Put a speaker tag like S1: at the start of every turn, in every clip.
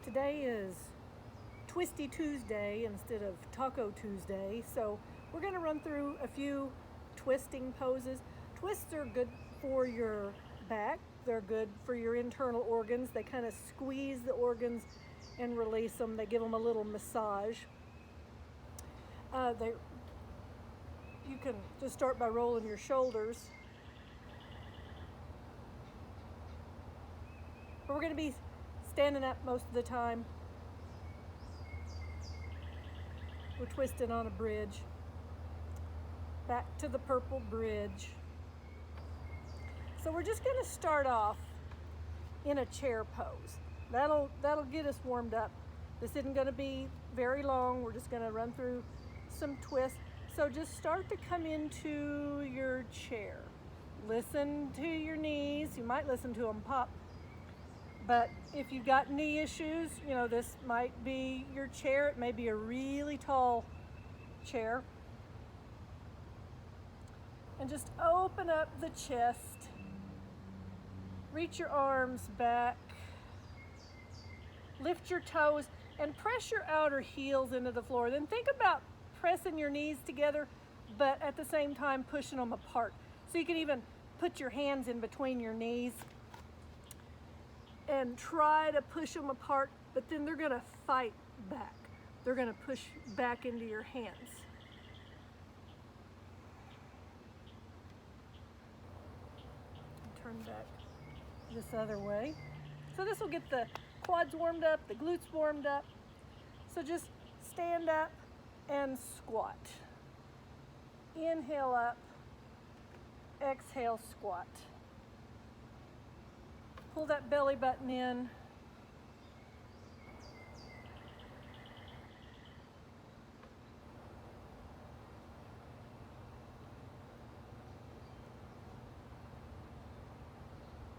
S1: Today is Twisty Tuesday instead of Taco Tuesday, so we're going to run through a few twisting poses. Twists are good for your back, they're good for your internal organs. They kind of squeeze the organs and release them, they give them a little massage. You can just start by rolling your shoulders. But we're going to be standing up most of the time. We're twisting on a bridge. Back to the purple bridge. So we're just going to start off in a chair pose. That'll get us warmed up. This isn't going to be very long. We're just going to run through some twists. So just start to come into your chair. Listen to your knees. You might listen to them pop. But if you've got knee issues, this might be your chair. It may be a really tall chair. And just open up the chest. Reach your arms back. Lift your toes and press your outer heels into the floor. Then think about pressing your knees together, but at the same time pushing them apart. So you can even put your hands in between your knees and try to push them apart, but then they're gonna fight back. They're gonna push back into your hands. Turn back this other way. So this will get the quads warmed up, the glutes warmed up. So just stand up and squat. Inhale up, exhale, squat. Pull that belly button in.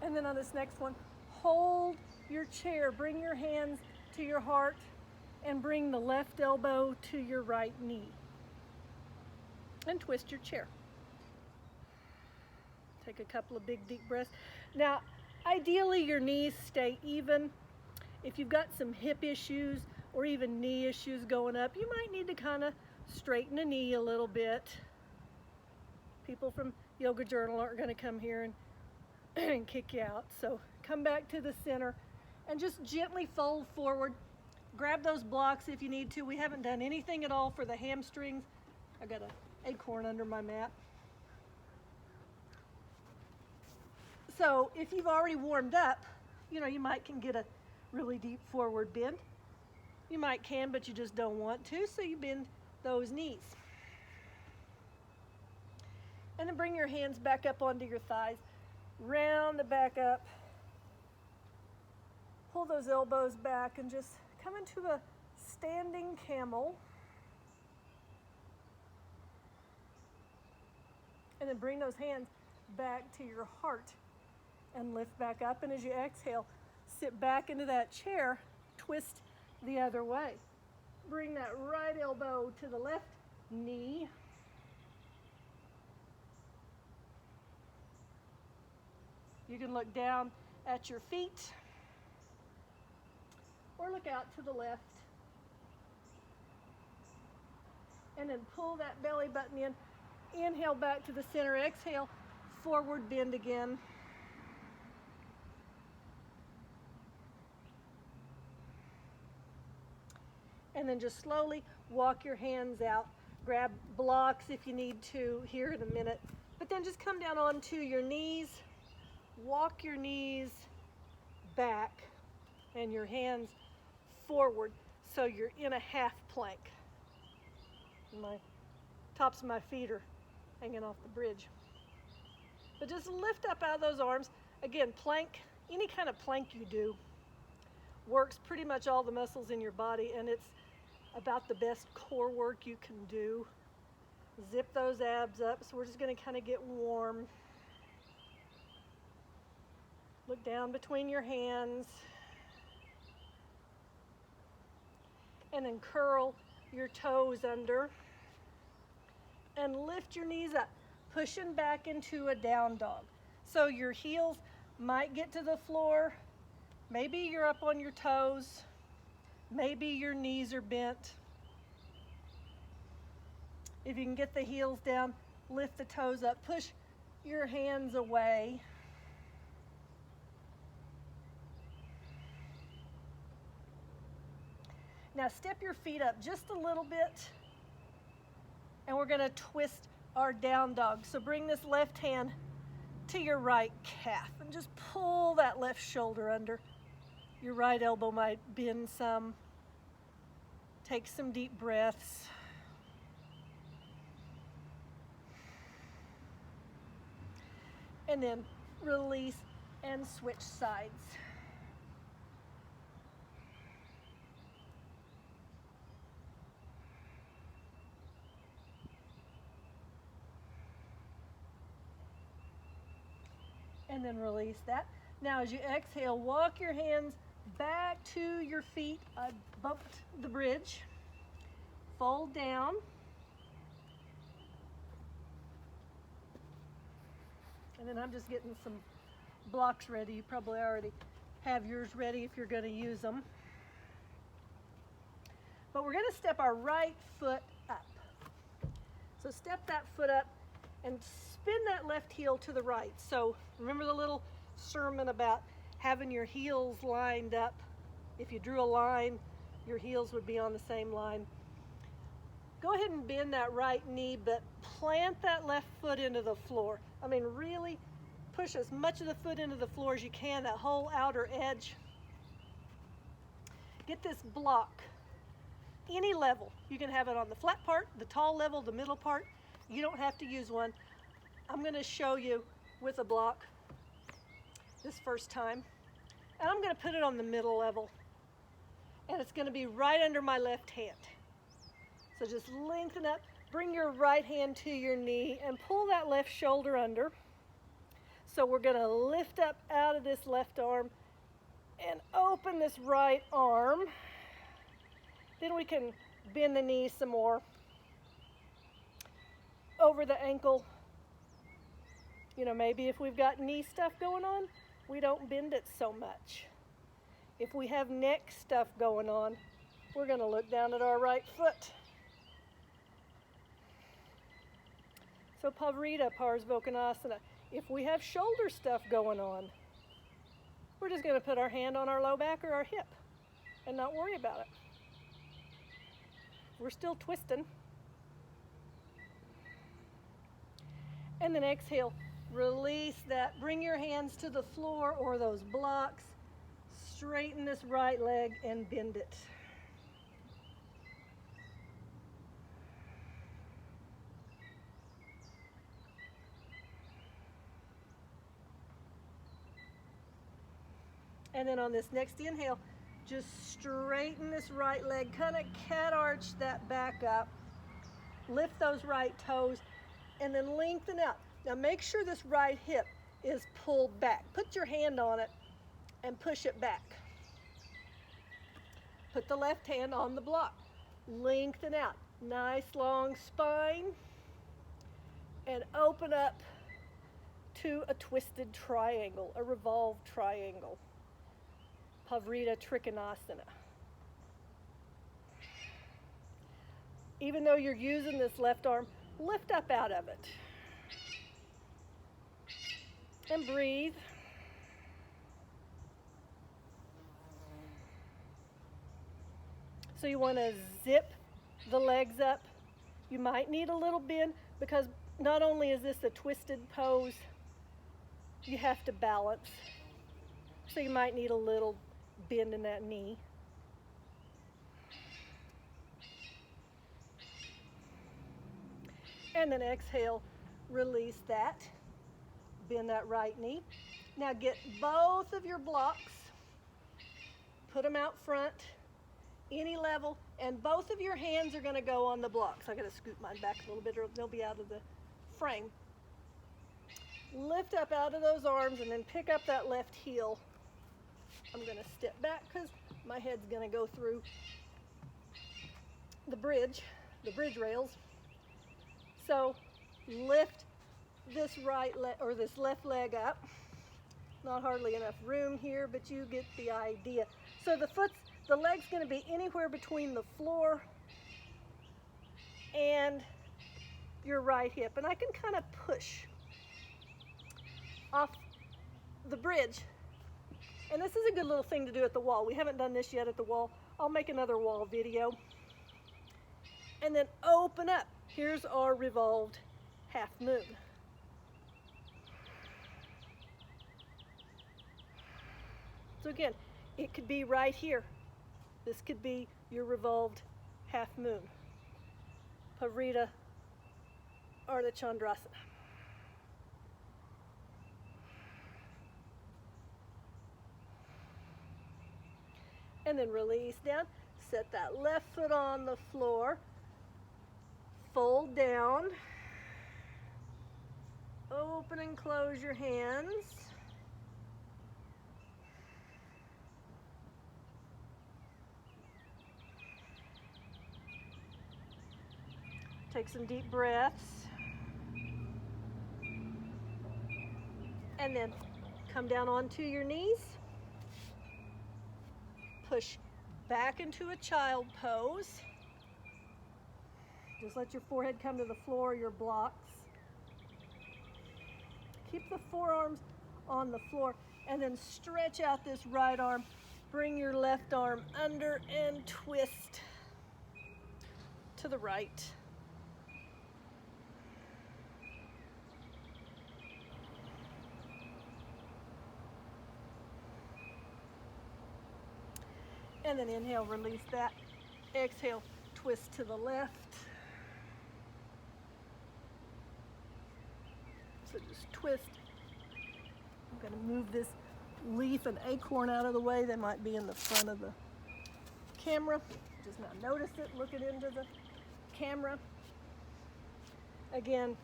S1: And then on this next one, hold your chair. Bring your hands to your heart and bring the left elbow to your right knee. And twist your chair. Take a couple of big deep breaths. Now, ideally your knees stay even. If you've got some hip issues or even knee issues going up, you might need to kind of straighten a knee a little bit. People from Yoga Journal aren't going to come here and kick you out. So come back to the center and just gently fold forward. Grab those blocks if you need to. We haven't done anything at all for the hamstrings. I got an acorn under my mat. So if you've already warmed up, you might can get a really deep forward bend. You might can, but you just don't want to, so you bend those knees. And then bring your hands back up onto your thighs. Round the back up. Pull those elbows back and just come into a standing camel. And then bring those hands back to your heart and lift back up. And as you exhale, sit back into that chair, twist the other way. Bring that right elbow to the left knee. You can look down at your feet or look out to the left. And then pull that belly button in. Inhale back to the center. Exhale, forward bend again. And then just slowly walk your hands out. Grab blocks if you need to here in a minute. But then just come down onto your knees. Walk your knees back and your hands forward so you're in a half plank. My tops of my feet are hanging off the bridge. But just lift up out of those arms. Again, plank, any kind of plank you do works pretty much all the muscles in your body, and it's about the best core work you can do. Zip those abs up. So we're just going to kind of get warm. Look down between your hands. And then curl your toes under. And lift your knees up, pushing back into a down dog. So your heels might get to the floor. Maybe you're up on your toes. Maybe your knees are bent. If you can get the heels down, lift the toes up, push your hands away. Now step your feet up just a little bit, and we're going to twist our down dog. So bring this left hand to your right calf and just pull that left shoulder under. Your right elbow might bend some. Take some deep breaths. And then release and switch sides. And then release that. Now as you exhale, walk your hands back to your feet. I bumped the bridge. Fold down. And then I'm just getting some blocks ready. You probably already have yours ready if you're going to use them. But we're going to step our right foot up. So step that foot up and spin that left heel to the right. So remember the little sermon about having your heels lined up. If you drew a line, your heels would be on the same line. Go ahead and bend that right knee, but plant that left foot into the floor. I mean, really push as much of the foot into the floor as you can, that whole outer edge. Get this block, any level. You can have it on the flat part, the tall level, the middle part. You don't have to use one. I'm going to show you with a block this first time. And I'm going to put it on the middle level. And it's going to be right under my left hand. So just lengthen up, bring your right hand to your knee and pull that left shoulder under. So we're going to lift up out of this left arm and open this right arm. Then we can bend the knee some more. Over the ankle. You know, maybe if we've got knee stuff going on, we don't bend it so much. If we have neck stuff going on, we're going to look down at our right foot. So Pavrita Parsvottanasana. If we have shoulder stuff going on, we're just going to put our hand on our low back or our hip and not worry about it. We're still twisting. And then exhale, release that. Bring your hands to the floor or those blocks. Straighten this right leg and bend it. And then on this next inhale, just straighten this right leg, kind of cat arch that back up. Lift those right toes and then lengthen out. Now make sure this right hip is pulled back. Put your hand on it and push it back. Put the left hand on the block. Lengthen out. Nice long spine. And open up to a twisted triangle, a revolved triangle. Pavrita Trikonasana. Even though you're using this left arm, lift up out of it. And breathe. So you want to zip the legs up. You might need a little bend because not only is this a twisted pose, you have to balance. So you might need a little bend in that knee. And then exhale, release that. Bend that right knee. Now get both of your blocks, put them out front, any level, and both of your hands are going to go on the blocks. I got to scoot mine back a little bit or they'll be out of the frame. Lift up out of those arms and then pick up that left heel. I'm going to step back because my head's going to go through the bridge rails. So lift this right leg or this left leg up. Not hardly enough room here, but you get the idea. So the the leg's going to be anywhere between the floor and your right hip. And I can kind of push off the bridge. And this is a good little thing to do at the wall. We haven't done this yet at the wall. I'll make another wall video. And then open up. Here's our revolved half moon. So again, it could be right here. This could be your revolved half moon. Parita Ardha Chandrasana. And then release down. Set that left foot on the floor. Fold down. Open and close your hands. Take some deep breaths. And then come down onto your knees. Push back into a child pose. Just let your forehead come to the floor, your blocks. Keep the forearms on the floor and then stretch out this right arm. Bring your left arm under and twist to the right. And then inhale, release that. Exhale, twist to the left. So just twist. I'm going to move this leaf and acorn out of the way. They might be in the front of the camera. Just not notice it, looking into the camera. Again,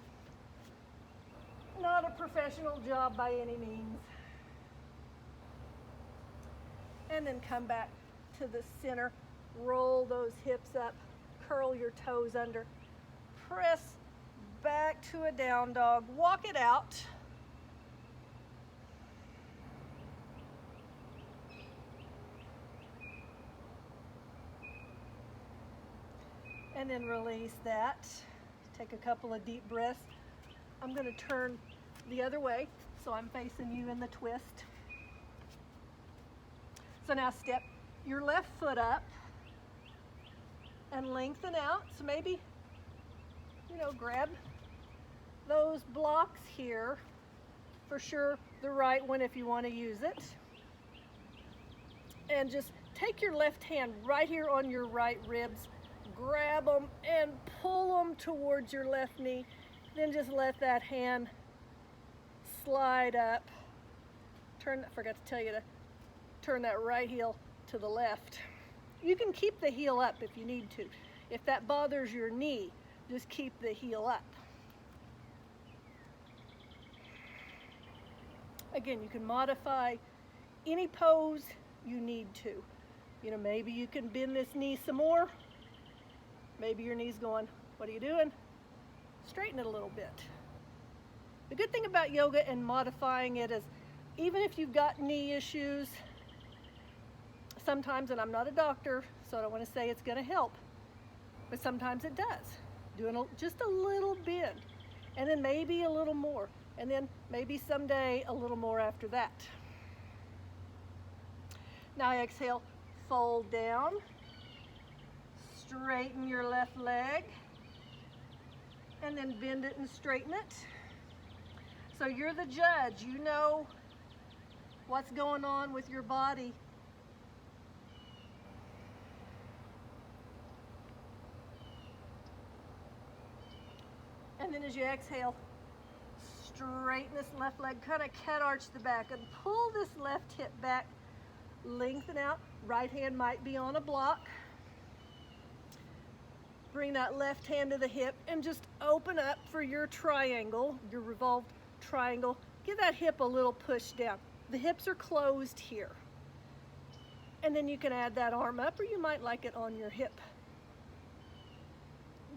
S1: not a professional job by any means. And then come back to the center, roll those hips up, curl your toes under, press back to a down dog, walk it out. And then release that. Take a couple of deep breaths. I'm going to turn the other way so I'm facing you in the twist. So now step your left foot up and lengthen out. So maybe, grab those blocks here. For sure, the right one if you want to use it. And just take your left hand right here on your right ribs, grab them and pull them towards your left knee. Then just let that hand slide up. Forgot to tell you to turn that right heel to the left. You can keep the heel up if you need to. If that bothers your knee, just keep the heel up. Again, you can modify any pose you need to. Maybe you can bend this knee some more. Maybe your knee's going, what are you doing? Straighten it a little bit. The good thing about yoga and modifying it is, even if you've got knee issues, sometimes, and I'm not a doctor, so I don't want to say it's going to help, but sometimes it does. Doing just a little bend, and then maybe a little more, and then maybe someday a little more after that. Now exhale, fold down, straighten your left leg, and then bend it and straighten it. So you're the judge. You know what's going on with your body. And then as you exhale, straighten this left leg, kind of cat arch the back and pull this left hip back, lengthen out. Right hand might be on a block. Bring that left hand to the hip and just open up for your triangle, your revolved triangle. Give that hip a little push down. The hips are closed here. And then you can add that arm up, or you might like it on your hip.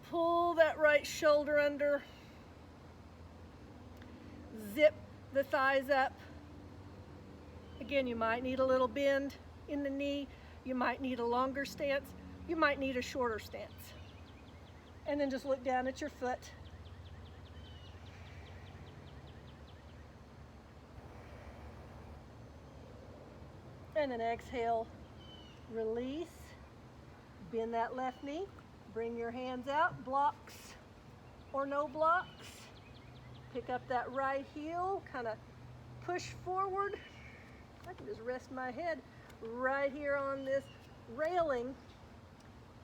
S1: Pull that right shoulder under. Zip the thighs up. Again, you might need a little bend in the knee. You might need a longer stance. You might need a shorter stance. And then just look down at your foot. And then exhale, release, bend that left knee, bring your hands out, blocks or no blocks. Pick up that right heel, kind of push forward. I can just rest my head right here on this railing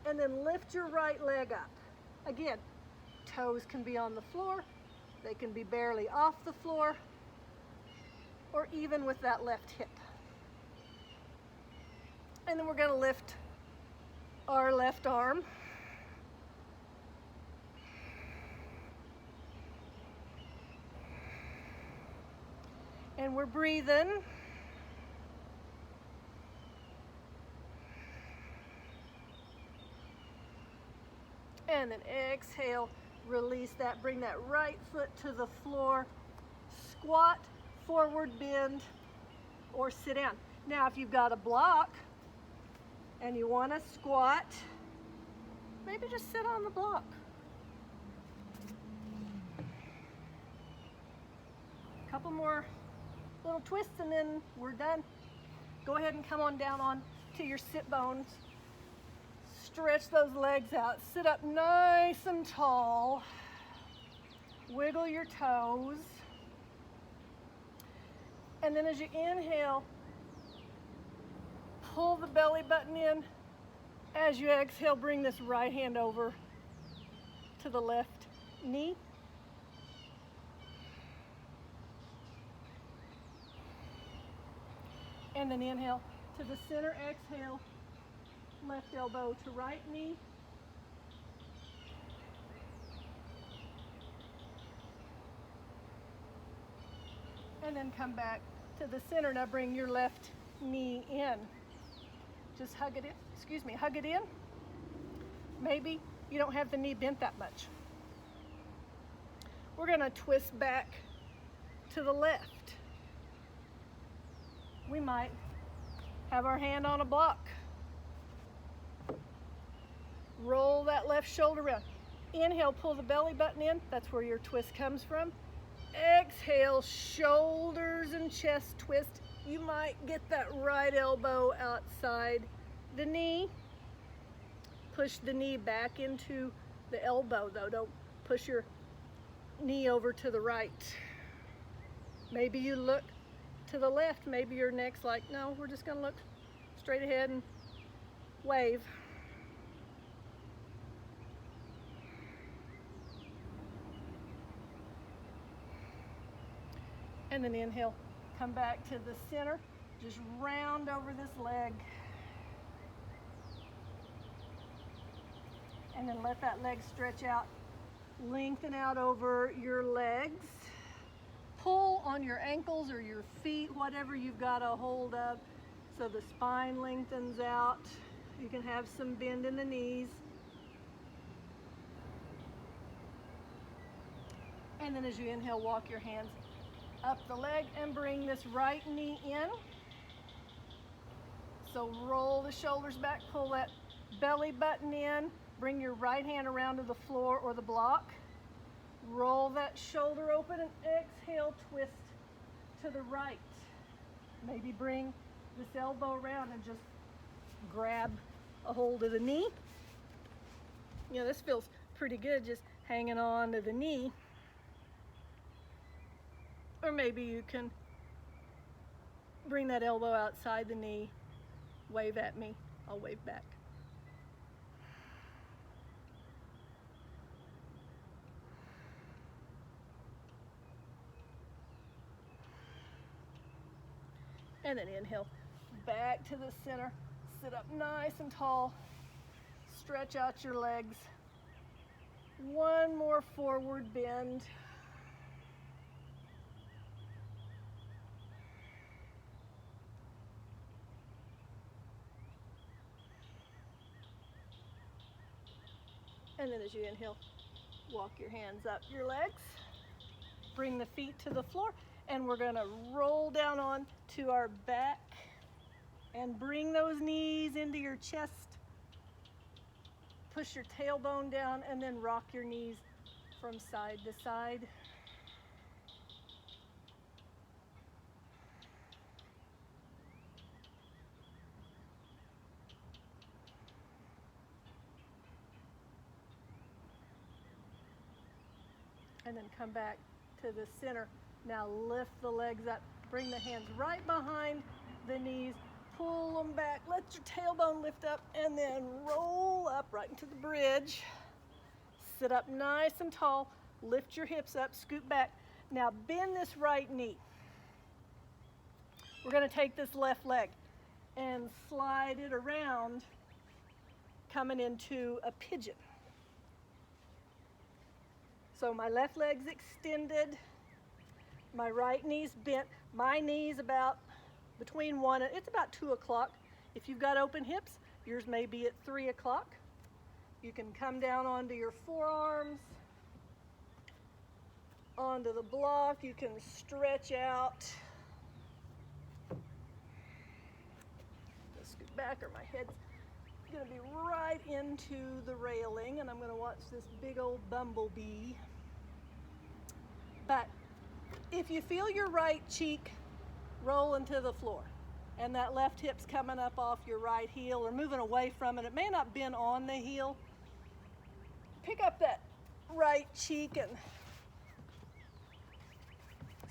S1: and then lift your right leg up. Again, toes can be on the floor, they can be barely off the floor, or even with that left hip. And then we're going to lift our left arm. And we're breathing. And then exhale, release that, bring that right foot to the floor, squat, forward bend, or sit down. Now if you've got a block and you want to squat, maybe just sit on the block. A couple more little twists and then we're done. Go ahead and come on down on to your sit bones. Stretch those legs out. Sit up nice and tall. Wiggle your toes. And then as you inhale, pull the belly button in. As you exhale, bring this right hand over to the left knee. And then inhale to the center, exhale, left elbow to right knee. And then come back to the center. Now bring your left knee in. Just hug it in, hug it in. Maybe you don't have the knee bent that much. We're gonna twist back to the left. We might have our hand on a block. Roll that left shoulder around. Inhale, pull the belly button in. That's where your twist comes from. Exhale, shoulders and chest twist. You might get that right elbow outside the knee. Push the knee back into the elbow though. Don't push your knee over to the right. Maybe you look to the left. Maybe your neck's like, no, we're just gonna look straight ahead and wave. And then inhale, come back to the center, just round over this leg. And then let that leg stretch out, lengthen out over your legs. Pull on your ankles or your feet, whatever you've got a hold of, so the spine lengthens out. You can have some bend in the knees. And then as you inhale, walk your hands up the leg and bring this right knee in. So roll the shoulders back, pull that belly button in, bring your right hand around to the floor or the block. Roll that shoulder open and exhale, twist to the right. Maybe bring this elbow around and just grab a hold of the knee. You know, this feels pretty good, just hanging on to the knee. Or maybe you can bring that elbow outside the knee, wave at me, I'll wave back. And then inhale, back to the center, sit up nice and tall, stretch out your legs. One more forward bend. And then as you inhale, walk your hands up your legs, bring the feet to the floor, and we're gonna roll down on to our back And bring those knees into your chest. Push your tailbone down and then rock your knees from side to side. And then come back to the center. Now lift the legs up. Bring the hands right behind the knees. Pull them back. Let your tailbone lift up and then roll up right into the bridge. Sit up nice and tall. Lift your hips up. Scoot back. Now bend this right knee. We're going to take this left leg and slide it around, coming into a pigeon. So my left leg's extended, my right knee's bent, my knee's about between 1 and, it's about 2 o'clock. If you've got open hips, yours may be at 3 o'clock. You can come down onto your forearms, onto the block. You can stretch out. Let's scoot back or my head's going to be right into the railing, and I'm going to watch this big old bumblebee. But if you feel your right cheek roll into the floor and that left hip's coming up off your right heel or moving away from it, it may not bend on the heel, pick up that right cheek and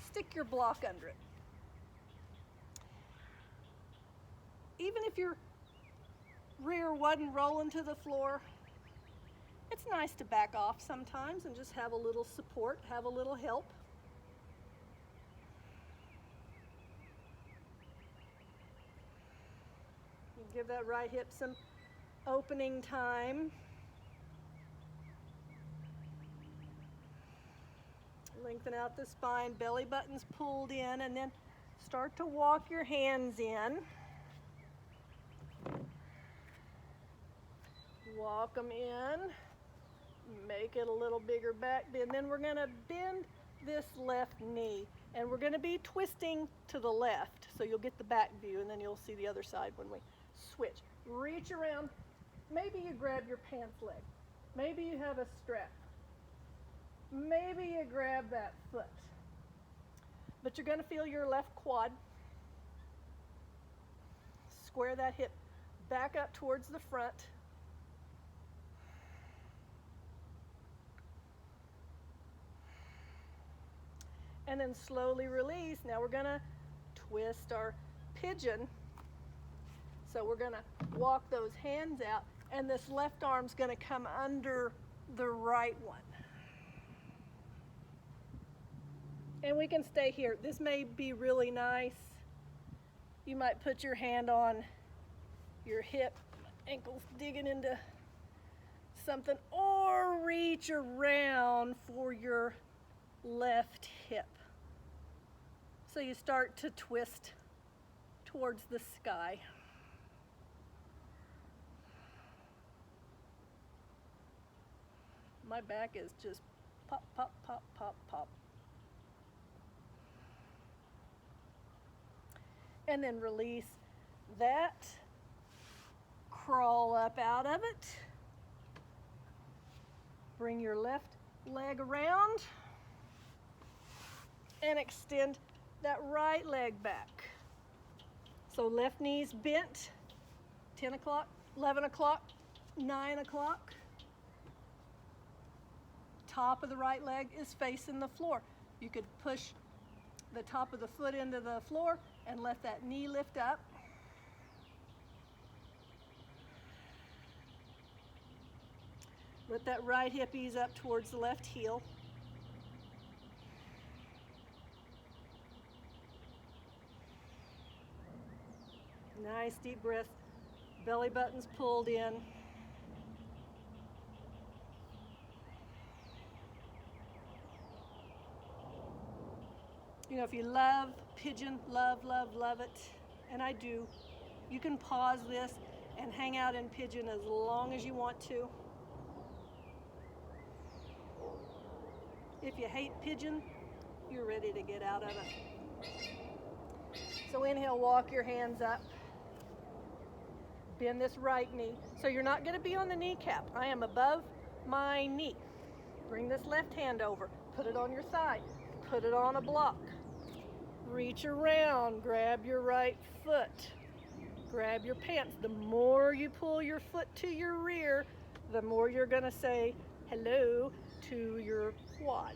S1: stick your block under it. Even if your rear wasn't rolling to the floor, it's nice to back off sometimes and just have a little support, have a little help. You give that right hip some opening time. Lengthen out the spine, belly button's pulled in, and then start to walk your hands in. Walk them in, make it a little bigger back bend. Then we're going to bend this left knee, and we're going to be twisting to the left, so you'll get the back view, and then you'll see the other side when we switch. Reach around. Maybe you grab your pants leg. Maybe you have a strap. Maybe you grab that foot. But you're going to feel your left quad. Square that hip back up towards the front. And then slowly release. Now we're going to twist our pigeon. So we're going to walk those hands out, and this left arm's going to come under the right one. And we can stay here. This may be really nice. You might put your hand on your hip, ankles digging into something, or reach around for your left hip. So you start to twist towards the sky. My back is just pop, pop, pop, pop, pop. And then release that. Crawl up out of it. Bring your left leg around and extend that right leg back. So left knee's bent, 10 o'clock, 11 o'clock, 9 o'clock. Top of the right leg is facing the floor. You could push the top of the foot into the floor and let that knee lift up. Let that right hip ease up towards the left heel. Nice deep breath. Belly button's pulled in. You know, if you love pigeon, love it, and I do, you can pause this and hang out in pigeon as long as you want to. If you hate pigeon, you're ready to get out of it. So inhale, walk your hands up. Bend this right knee. So you're not going to be on the kneecap. I am above my knee. Bring this left hand over. Put it on your side. Put it on a block. Reach around. Grab your right foot. Grab your pants. The more you pull your foot to your rear, the more you're going to say hello to your quad.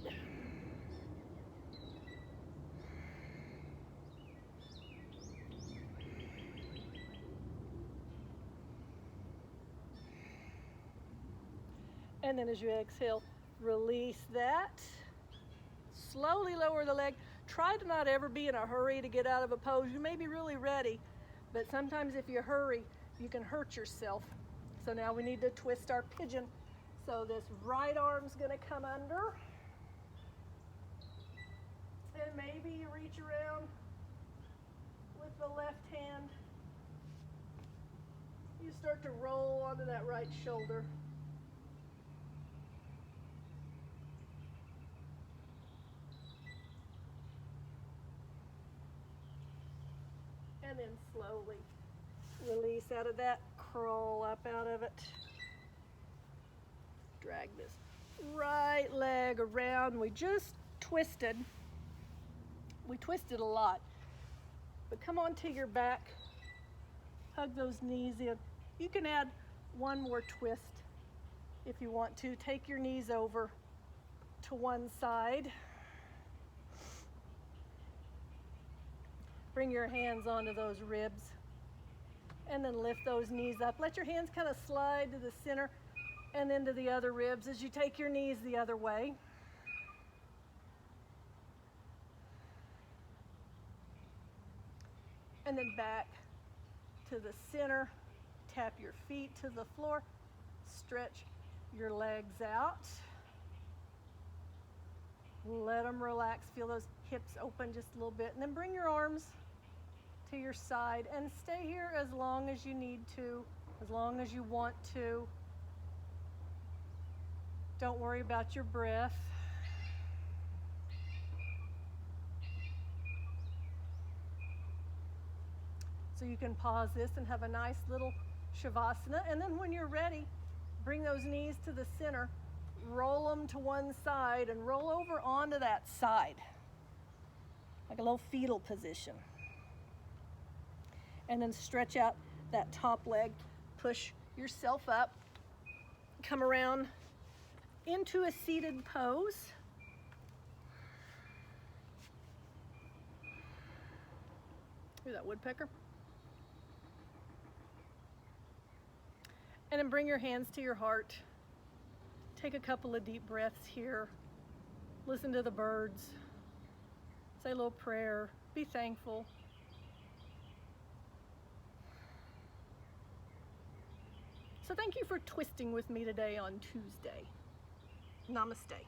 S1: And then as you exhale, release that. Slowly lower the leg. Try to not ever be in a hurry to get out of a pose. You may be really ready, but sometimes if you hurry, you can hurt yourself. So now we need to twist our pigeon. So this right arm's going to come under. And maybe you reach around with the left hand. You start to roll onto that right shoulder. And then slowly release out of that, crawl up out of it. Drag this right leg around. We just twisted. We twisted a lot. But come onto your back. Hug those knees in. You can add one more twist if you want to. Take your knees over to one side. Bring your hands onto those ribs and then lift those knees up. Let your hands kind of slide to the center and then to the other ribs as you take your knees the other way. And then back to the center. Tap your feet to the floor. Stretch your legs out. Let them relax. Feel those hips open just a little bit. And then bring your arms to your side and stay here as long as you need to, as long as you want to. Don't worry about your breath. So you can pause this and have a nice little Shavasana. And then when you're ready, bring those knees to the center, roll them to one side and roll over onto that side, like a little fetal position. And then stretch out that top leg, push yourself up, come around into a seated pose. Hear that woodpecker? And then bring your hands to your heart. Take a couple of deep breaths here. Listen to the birds. Say a little prayer. Be thankful. So thank you for twisting with me today on Tuesday. Namaste.